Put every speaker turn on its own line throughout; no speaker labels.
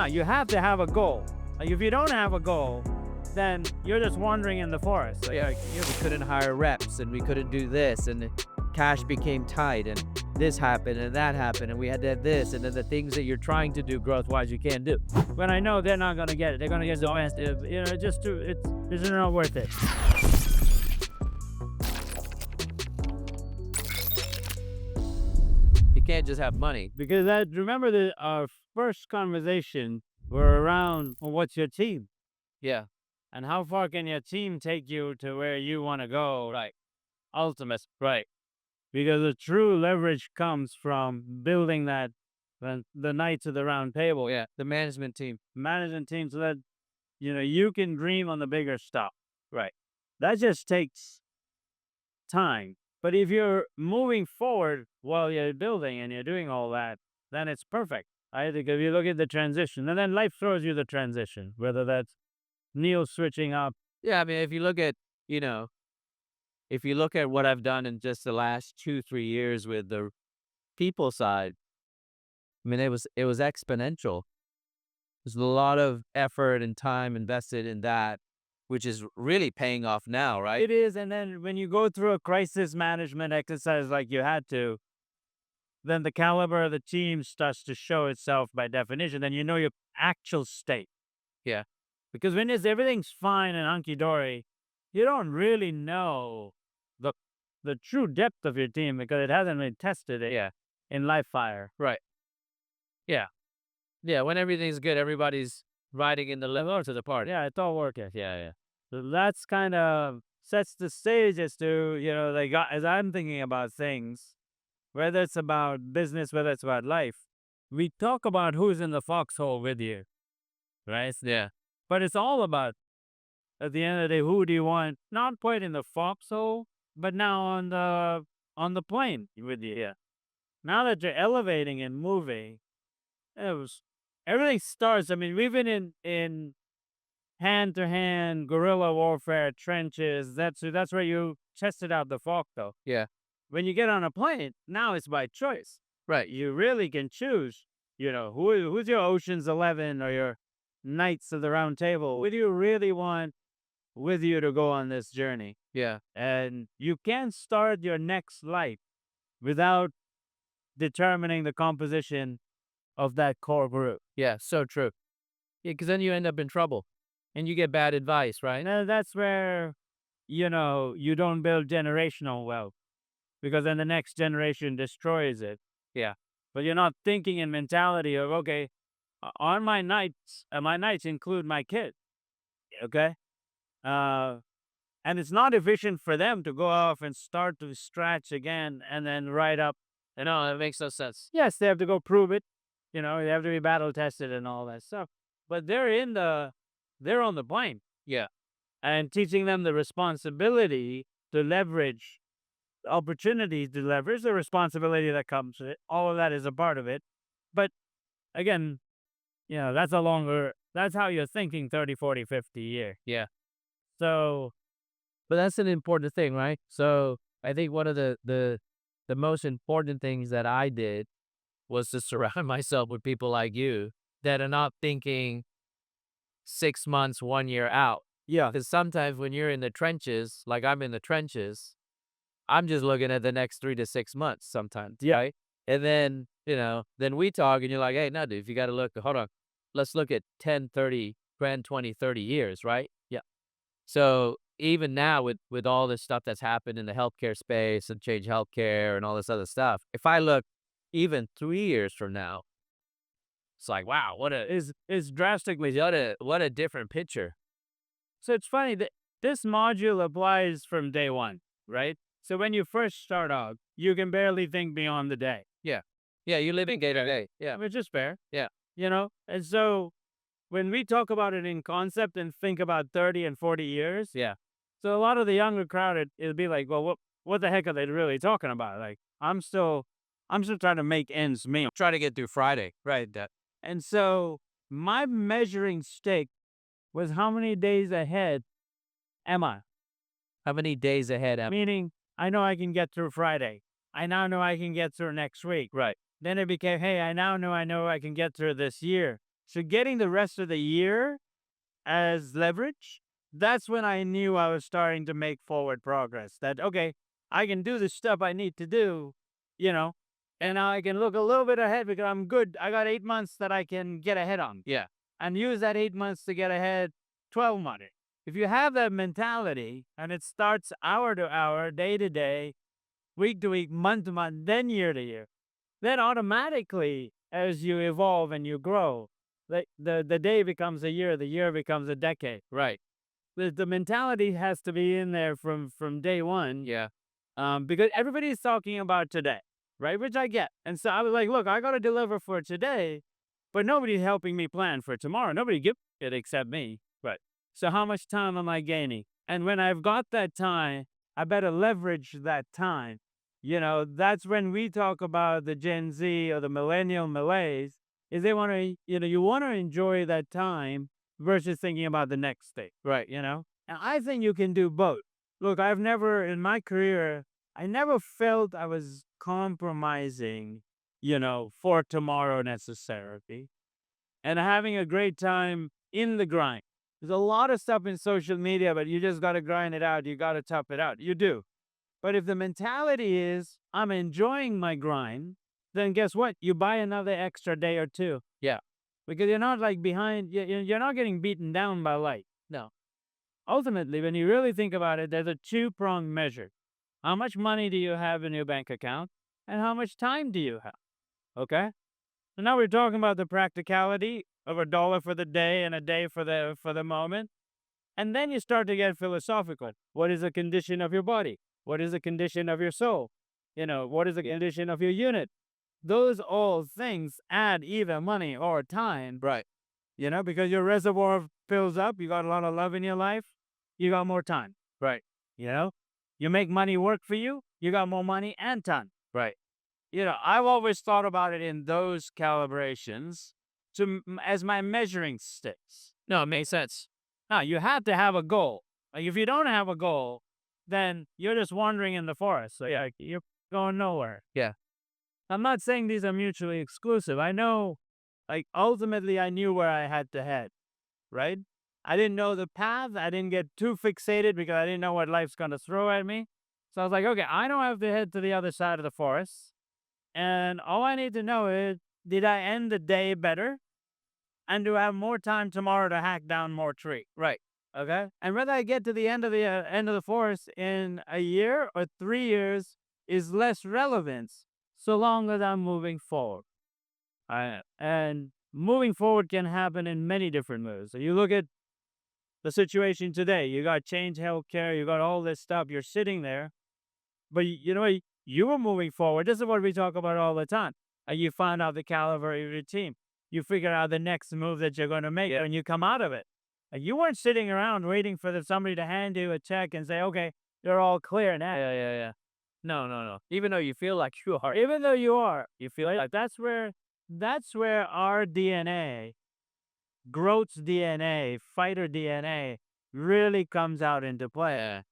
No, you have to have a goal. Like, if you don't have a goal, then you're just wandering in the forest.
So yeah, we couldn't hire reps, and we couldn't do this, and the cash became tight, and this happened, and that happened, and we had to have this, and then the things that you're trying to do growth-wise, you can't do.
When I know they're not gonna get it, they're gonna get domestic. It's not worth it.
You can't just have money.
Because remember our first conversation were around, well, what's your team?
Yeah.
And how far can your team take you to where you want to go?
Right.
Ultimate. Right. Because the true leverage comes from building that, the knights of the round table.
Yeah. The management team.
Management team, so that, you can dream on the bigger stuff.
Right.
That just takes time. But if you're moving forward while you're building and you're doing all that, then it's perfect. I think if you look at the transition, and then life throws you the transition, whether that's Neil switching up.
Yeah, I mean, if you look at what I've done in just the last 2-3 years with the people side, I mean, it was exponential. There's a lot of effort and time invested in that, which is really paying off now, right?
It is, and then when you go through a crisis management exercise like you had to, then the caliber of the team starts to show itself by definition. Then you know your actual state.
Yeah.
Because when everything's fine and hunky-dory, you don't really know the true depth of your team because it hasn't been tested in live fire.
Right. Yeah. Yeah, when everything's good, everybody's riding in the level to the party.
Yeah, it's all working. Yeah. So that's kind of sets the stage as to, as I'm thinking about things, whether it's about business, whether it's about life, we talk about who's in the foxhole with you, right?
Yeah.
But it's all about, at the end of the day, who do you want not quite in the foxhole, but now on the plane with you. Yeah. Now that you're elevating and moving, everything starts. I mean, we've been in hand-to-hand guerrilla warfare trenches. That's where you tested out the fog, though.
Yeah.
When you get on a plane, now it's by choice.
Right.
You really can choose. Who's your Ocean's 11 or your Knights of the Round Table? Who do you really want with you to go on this journey?
Yeah.
And you can't start your next life without determining the composition of that core group.
Yeah, so true. Yeah, because then you end up in trouble and you get bad advice, right?
And that's where, you don't build generational wealth because then the next generation destroys it.
Yeah.
But you're not thinking in mentality of, okay, on my nights include my kid. Okay. And it's not efficient for them to go off and start to scratch again and then write up.
No, that makes no sense.
Yes, they have to go prove it. They have to be battle tested and all that stuff. But they're on the plane.
Yeah.
And teaching them the responsibility to leverage opportunities, to leverage the responsibility that comes with it. All of that is a part of it. But again, that's how you're thinking 30, 40, 50 year.
Yeah.
So,
but that's an important thing, right? So I think one of the most important things that I did was to surround myself with people like you that are not thinking 6 months, 1 year out.
yeah.
Because sometimes when you're in the trenches, like I'm in the trenches, I'm just looking at the next 3 to 6 months sometimes.
Yeah.
Right? And then, then we talk and you're like, hey, no, dude, if you got to look, hold on, let's look at 10, 30, 20, 30 years, right?
Yeah.
So even now with all this stuff that's happened in the healthcare space and Change Healthcare and all this other stuff, if I look even 3 years from now, it's like, wow,
It's drastically.
what a different picture.
So it's funny that this module applies from day one, right? So when you first start out, you can barely think beyond the day.
Yeah. Yeah, you live in day to day. Yeah.
Which is fair.
Yeah.
And so when we talk about it in concept and think about 30 and 40 years,
Yeah.
so a lot of the younger crowd, it'll be like, well, what the heck are they really talking about? Like, I'm still trying to make ends meet.
Try to get through Friday. Right.
And so my measuring stick was how many days ahead am I?
How many days ahead am I?
Meaning, I know I can get through Friday. I now know I can get through next week.
Right.
Then it became, hey, I know I can get through this year. So getting the rest of the year as leverage, that's when I knew I was starting to make forward progress. That, okay, I can do the stuff I need to do, you know, and now I can look a little bit ahead because I'm good. I got 8 months that I can get ahead on
Yeah.
and use that 8 months to get ahead 12 months. If you have that mentality and it starts hour to hour, day to day, week to week, month to month, then year to year, then automatically as you evolve and you grow, the day becomes a year, the year becomes a decade.
Right.
The mentality has to be in there from day one,
Yeah.
because everybody's talking about today, right? Which I get. And so I was like, look, I got to deliver for today, but nobody's helping me plan for tomorrow. Nobody gives it except me. Right. So how much time am I gaining? And when I've got that time, I better leverage that time. That's when we talk about the Gen Z or the millennial malaise, is they want to, you want to enjoy that time versus thinking about the next day.
Right.
And I think you can do both. Look, I've never, in my career, I never felt I was compromising, for tomorrow necessarily and having a great time in the grind. There's a lot of stuff in social media, but you just got to grind it out. You got to tough it out. You do. But if the mentality is, I'm enjoying my grind, then guess what? You buy another extra day or two.
Yeah.
Because you're not like behind, you're not getting beaten down by life.
No.
Ultimately, when you really think about it, there's a two-pronged measure. How much money do you have in your bank account? And how much time do you have? Okay? So now we're talking about the practicality of a dollar for the day and a day for the moment. And then you start to get philosophical. What is the condition of your body? What is the condition of your soul? What is the condition of your unit? Those all things add either money or time.
Right.
Because your reservoir fills up, you got a lot of love in your life, you got more time.
Right.
You make money work for you, you got more money and time.
Right.
I've always thought about it in those calibrations as my measuring sticks.
No, it makes sense.
Now, you have to have a goal. Like, if you don't have a goal, then you're just wandering in the forest. So, yeah, you're going nowhere.
Yeah.
I'm not saying these are mutually exclusive. I know, like, ultimately, I knew where I had to head, right? I didn't know the path. I didn't get too fixated because I didn't know what life's going to throw at me. So I was like, okay, I don't have to head to the other side of the forest. And all I need to know is, did I end the day better? And do I have more time tomorrow to hack down more tree?
Right.
Okay. And whether I get to the end of the forest in a year or 3 years is less relevance, so long as I'm moving forward. And moving forward can happen in many different moves. So you look at the situation today. You got Change Healthcare. You got all this stuff. You're sitting there, but you know what? You were moving forward. This is what we talk about all the time. And you find out the caliber of your team. You figure out the next move that you're going to make when you come out of it. Like, you weren't sitting around waiting for somebody to hand you a check and say, okay, you're all clear now.
Yeah. No. Even though you feel like you are.
Even though you are, you feel like that's where our DNA, growth's DNA, fighter DNA really comes out into play.
Yeah.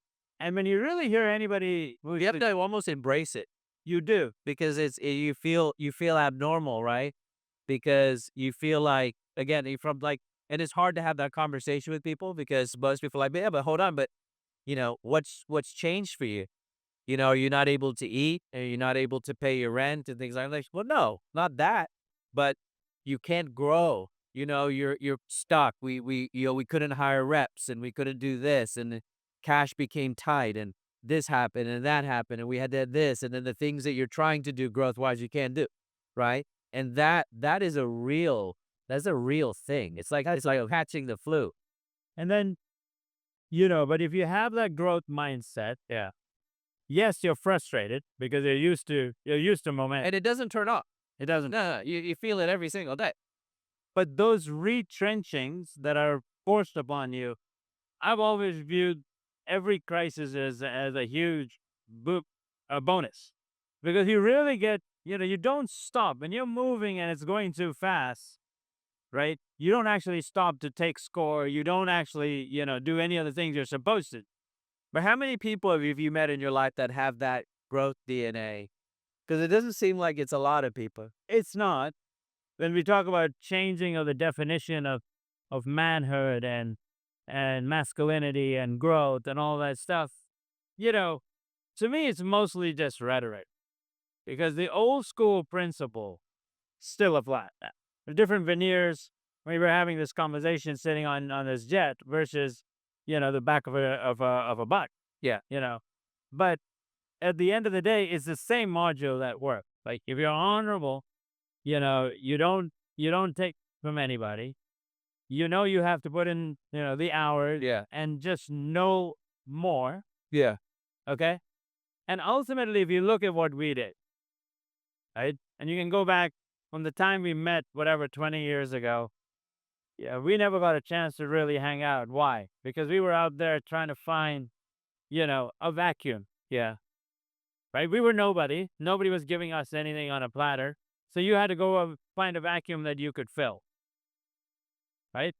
And when you really hear anybody,
You have to almost embrace it
you do.
because you feel abnormal, right? Because you feel like, again, you're from like, and it's hard to have that conversation with people because most people are like, yeah, but hold on, but what's changed for you? Are you not able to eat? Are you not able to pay your rent and things like that? Well, no, not that, but you can't grow. You're stuck. We couldn't hire reps and we couldn't do this and the cash became tight and this happened and that happened and we had to have this and then the things that you're trying to do growth wise you can't do, right? And that is that's a real thing. It's like catching the flu.
And then, but if you have that growth mindset,
Yeah.
yes, you're frustrated because you're used to momentum.
And it doesn't turn off.
It doesn't.
No, you feel it every single day.
But those retrenchings that are forced upon you, I've always viewed every crisis as a huge bonus, because you really get, you don't stop when you're moving and it's going too fast, right? You don't actually stop to take score. You don't actually, do any of the things you're supposed to.
But how many people have you met in your life that have that growth DNA? Because it doesn't seem like it's a lot of people.
It's not. when we talk about changing of the definition of manhood and masculinity and growth and all that stuff, you know, to me it's mostly just rhetoric because the old school principle still apply. The different veneers. We were having this conversation sitting on this jet versus, the back of a bike.
Yeah.
But at the end of the day, it's the same module that works. Like if you're honorable, you don't take from anybody. You have to put in, the hours
Yeah.
and just know more.
Yeah.
Okay. And ultimately, if you look at what we did, right? And you can go back from the time we met, whatever, 20 years ago. Yeah, we never got a chance to really hang out. Why? Because we were out there trying to find, a vacuum.
Yeah.
Right? We were nobody. Nobody was giving us anything on a platter. So you had to go find a vacuum that you could fill. Right?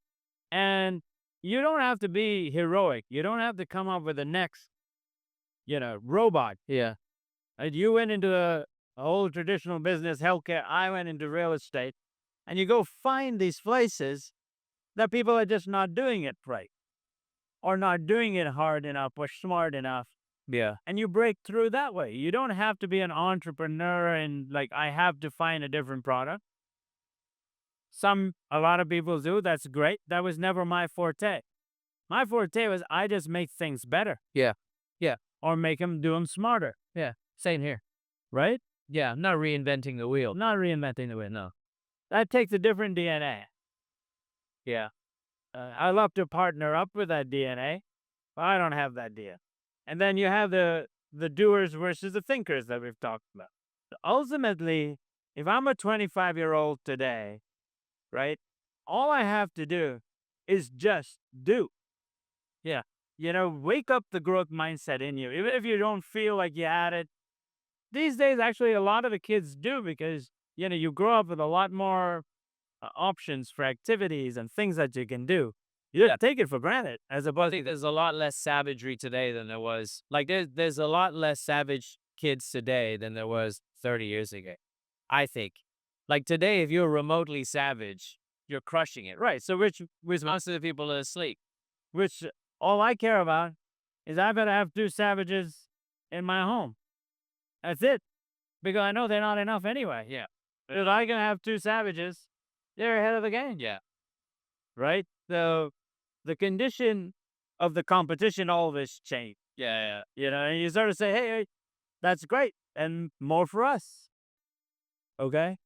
And you don't have to be heroic. You don't have to come up with the next, robot.
Yeah.
Right? You went into a old traditional business, healthcare. I went into real estate. And you go find these places that people are just not doing it right or not doing it hard enough or smart enough.
Yeah.
And you break through that way. You don't have to be an entrepreneur and like, I have to find a different product. A lot of people do. That's great. That was never my forte. My forte was I just make things better.
Yeah. Yeah.
Or make them do them smarter.
Yeah. Same here.
Right?
Yeah. I'm not reinventing the wheel.
Not reinventing the wheel. No. That takes a different DNA.
Yeah.
I love to partner up with that DNA, but I don't have that DNA. And then you have the doers versus the thinkers that we've talked about. Ultimately, if I'm a 25-year-old today, right, all I have to do is just do.
Yeah.
Wake up the growth mindset in you. Even if you don't feel like you had it, these days, actually, a lot of the kids do because, you grow up with a lot more options for activities and things that you can do. You just take it for granted as
I
opposed
think there's a lot less savagery today than there was. Like there's a lot less savage kids today than there was 30 years ago. I think. Like today, if you're remotely savage, you're crushing it.
right. So which
Most of the people are asleep.
which all I care about is I better have 2 savages in my home. That's it. Because I know they're not enough anyway.
Yeah.
If I can have 2 savages, they're ahead of the game.
Yeah.
Right? So the condition of the competition always change.
Yeah.
And you sort of say, hey, that's great. And more for us. Okay?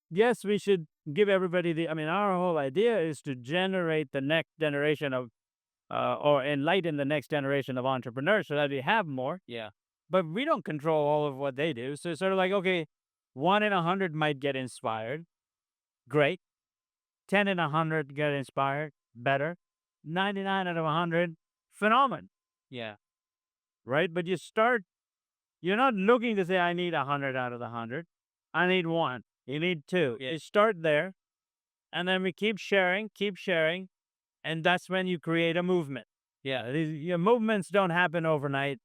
Yes, we should give everybody our whole idea is to generate the next generation of, or enlighten the next generation of entrepreneurs so that we have more.
Yeah.
But we don't control all of what they do. So it's sort of like, okay, 1 in 100 might get inspired. Great. 10 in 100 get inspired. Better. 99 out of 100, phenomenal.
Yeah.
Right? But you're not looking to say, I need 100 out of the 100. I need 1. You need 2.
Yeah.
You start there, and then we keep sharing, and that's when you create a movement.
Yeah.
Your movements don't happen overnight.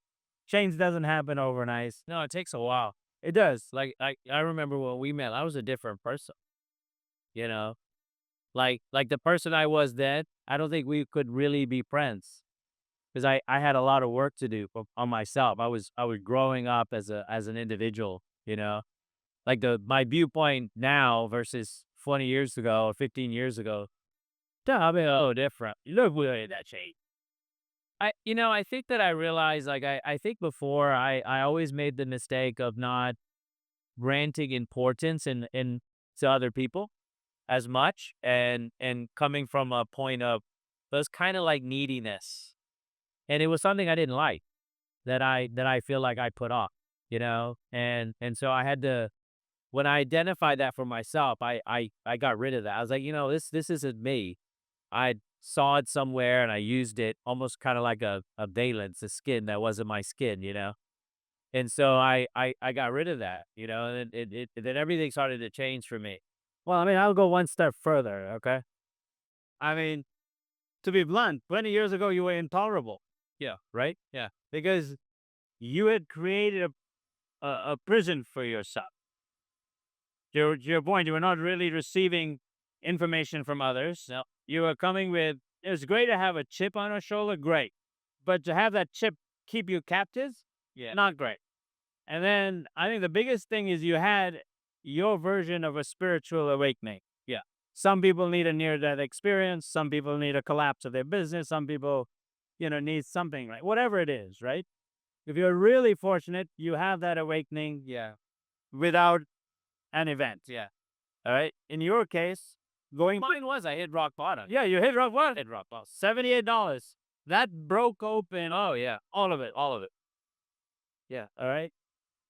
Change doesn't happen overnight.
No, it takes a while.
It does.
Like I remember when we met, I was a different person. Like the person I was then, I don't think we could really be friends because I had a lot of work to do on myself. I was growing up as an individual. Like my viewpoint now versus 20 years ago or 15 years ago, I mean, oh, different. You look really that changed. I think that I realized, like, I think before I always made the mistake of not granting importance in to other people as much and coming from a point of those kind of like neediness. And it was something I didn't like that I feel like I put off, and so I had to, when I identified that for myself, I got rid of that. I was like, this isn't me. I saw it somewhere and I used it almost kind of like a valence, a skin that wasn't my skin, And so I got rid of that, and then everything started to change for me.
Well, I'll go one step further, okay? To be blunt, 20 years ago, you were intolerable.
Yeah.
Right?
Yeah.
Because you had created a prison for yourself. To your point, you were not really receiving information from others.
No.
You were coming with, it was great to have a chip on our shoulder, great. But to have that chip keep you captive,
Yeah.
not great. And then I think the biggest thing is you had your version of a spiritual awakening.
Yeah.
Some people need a near death experience. Some people need a collapse of their business. Some people, need something, right? Whatever it is, right? If you're really fortunate, you have that awakening
Yeah.
without an event.
Yeah.
All right. In your case, going,
Mine was, I hit rock bottom.
yeah, you hit rock bottom.
Hit rock bottom.
$78. That broke open
Oh, yeah.
all of it.
All of it.
Yeah. All right.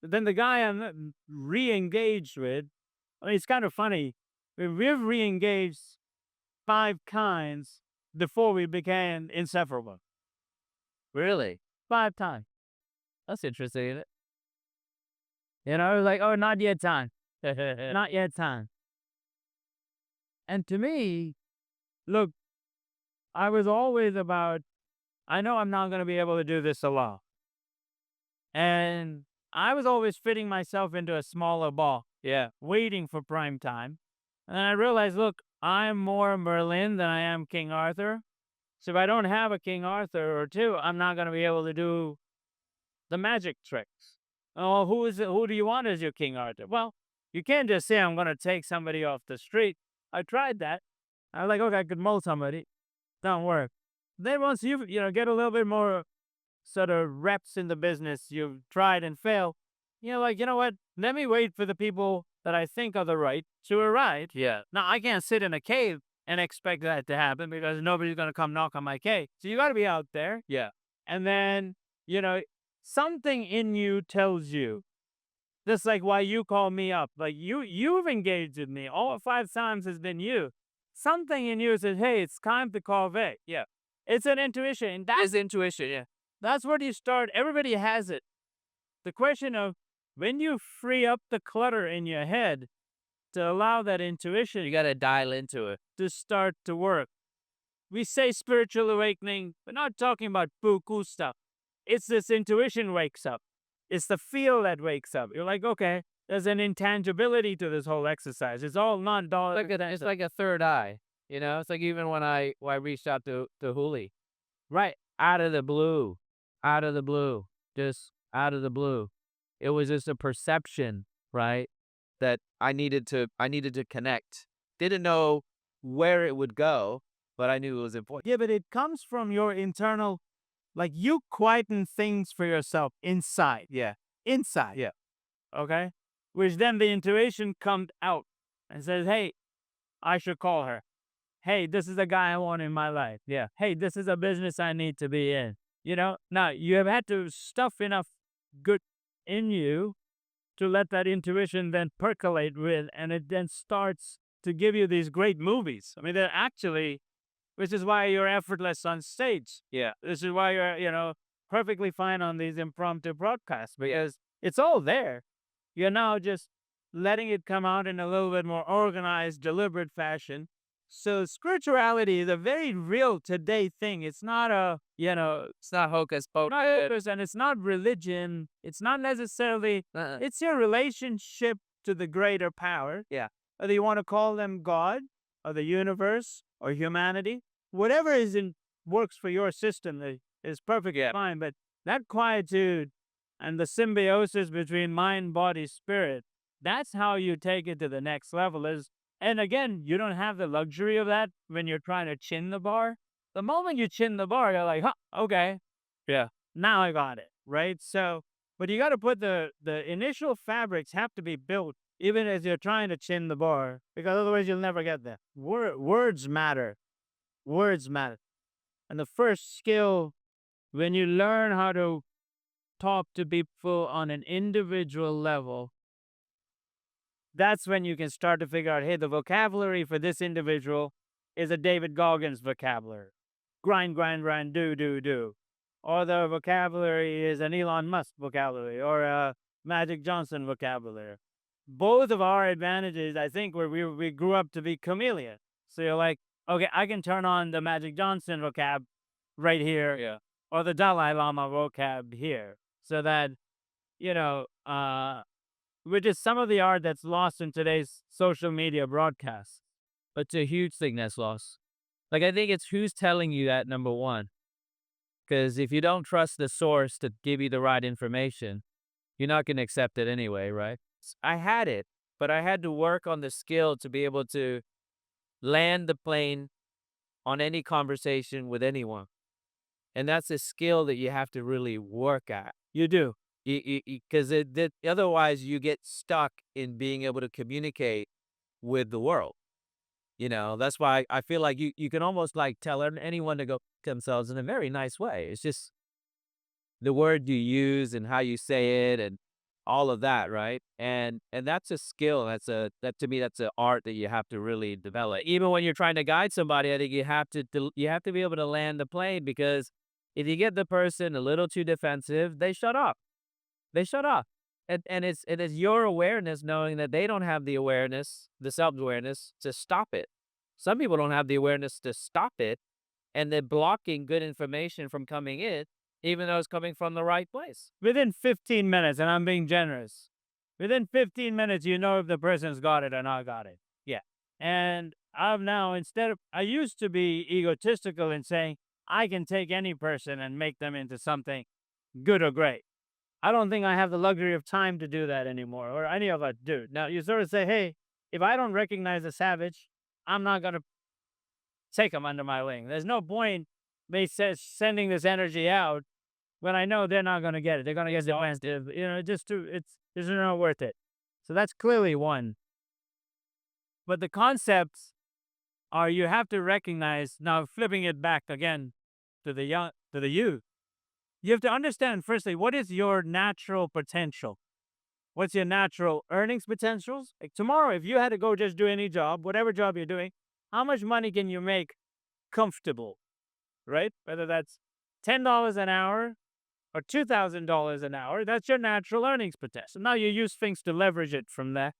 Then the guy I'm re-engaged with, I mean, it's kind of funny. We've re-engaged 5 kinds before we became inseparable.
Really?
5 times.
That's interesting, isn't it?
Like, oh, not yet time. Not yet time. And to me, look, I was always about, I know I'm not going to be able to do this alone. And I was always fitting myself into a smaller ball.
Yeah.
Waiting for prime time. And I realized, look, I'm more Merlin than I am King Arthur. So if I don't have a King Arthur or two, I'm not going to be able to do the magic tricks. Oh, who do you want as your King Arthur? Well, you can't just say I'm going to take somebody off the street. I tried that. I was like, okay, I could mold somebody. Don't work. Then once you get a little bit more sort of reps in the business, you've tried and failed. Like, you know what? Let me wait for the people that I think are the right to arrive.
Yeah.
Now, I can't sit in a cave and expect that to happen because nobody's going to come knock on my cave. So you got to be out there.
Yeah.
And then, something in you tells you, just like why you call me up, like you've engaged with me. All 5 times has been you. Something in you says, hey, it's time to call Vick.
Yeah.
It's an intuition. And
That is intuition. Yeah.
that's where you start. Everybody has it. The question of when you free up the clutter in your head to allow that intuition
You got to dial into it.
to start to work. We say spiritual awakening, but not talking about poo-koo stuff. It's this intuition wakes up. It's the feel that wakes up. You're like, okay, there's an intangibility to this whole exercise. It's all non-dollar.
It's like a third eye. It's like even when I reached out to Huli,
Right.
out of the blue, just out of the blue. It was just a perception, right? That I needed to connect. Didn't know where it would go, but I knew it was important.
Yeah, but it comes from your internal, like you quieten things for yourself inside.
Yeah.
Inside.
Yeah.
Okay? Which then the intuition comes out and says, hey, I should call her. Hey, this is the guy I want in my life.
Yeah.
Hey, this is a business I need to be in. Now you have had to stuff enough good in you to let that intuition then percolate with, and it then starts to give you these great movies. I mean, they're actually, which is why you're effortless on stage.
Yeah.
This is why you're, perfectly fine on these impromptu broadcasts because it's all there. You're now just letting it come out in a little bit more organized, deliberate fashion. So spirituality is a very real today thing. It's not a,
It's not hocus pocus.
not hocus, and it's not religion. It's not necessarily,
Uh-uh.
it's your relationship to the greater power.
Yeah.
Whether you want to call them God or the universe or humanity, whatever works for your system is perfectly fine. But that quietude and the symbiosis between mind, body, spirit, that's how you take it to the next level. And again, you don't have the luxury of that when you're trying to chin the bar. The moment you chin the bar, you're like, huh, okay.
Yeah.
Now I got it, right? So, but you got to put the initial fabrics have to be built even as you're trying to chin the bar, because otherwise you'll never get there. Words matter. Words matter. And the first skill, when you learn how to talk to people on an individual level, that's when you can start to figure out, hey, the vocabulary for this individual is a David Goggins vocabulary. Grind, grind, grind, do, do, do. Or the vocabulary is an Elon Musk vocabulary or a Magic Johnson vocabulary. Both of our advantages, I think, where we grew up to be chameleon. So you're like, okay, I can turn on the Magic Johnson vocab right here.
Yeah.
Or the Dalai Lama vocab here. So that, which is some of the art that's lost in today's social media broadcasts.
It's a huge thing that's lost. Like, I think it's who's telling you that, number one. Because if you don't trust the source to give you the right information, you're not going to accept it anyway, right? I had it, but I had to work on the skill to be able to land the plane on any conversation with anyone. And that's a skill that you have to really work at.
You do.
Because otherwise you get stuck in being able to communicate with the world. That's why I feel like you can almost like tell anyone to go themselves in a very nice way. It's just the word you use and how you say it and all of that, right? And that's a skill. That to me, that's an art that you have to really develop. Even when you're trying to guide somebody, I think you have to be able to land the plane, because if you get the person a little too defensive, they shut up. They shut up. And it's your awareness, knowing that they don't have the awareness, the self-awareness to stop it. Some people don't have the awareness to stop it, and they're blocking good information from coming in, even though it's coming from the right place.
Within 15 minutes, and I'm being generous, within 15 minutes, you know if the person's got it or not got it.
Yeah.
And I've now, I used to be egotistical in saying, I can take any person and make them into something good or great. I don't think I have the luxury of time to do that anymore, or any of us do. Now, you sort of say, hey, if I don't recognize a savage, I'm not going to take them under my wing. There's no point me sending this energy out when I know they're not going to get it. They're going to get defensive. It's not worth it. So that's clearly one. But the concepts are, you have to recognize, now flipping it back again to the youth. You have to understand, firstly, what is your natural potential? What's your natural earnings potentials? Like tomorrow, if you had to go just do any job, whatever job you're doing, how much money can you make comfortable, right? Whether that's $10 an hour or $2,000 an hour, that's your natural earnings potential. Now you use things to leverage it from there.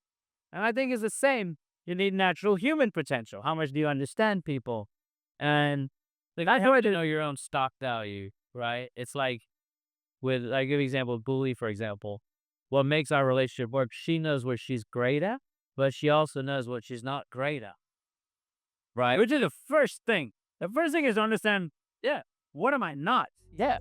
And I think it's the same. You need natural human potential. How much do you understand people? And
like, I had to know your own stock value, right? It's like, I give an example, Bully, for example. What makes our relationship work, she knows what she's great at, but she also knows what she's not great at.
Right? Which is the first thing. The first thing is to understand, what am I not?
Yeah.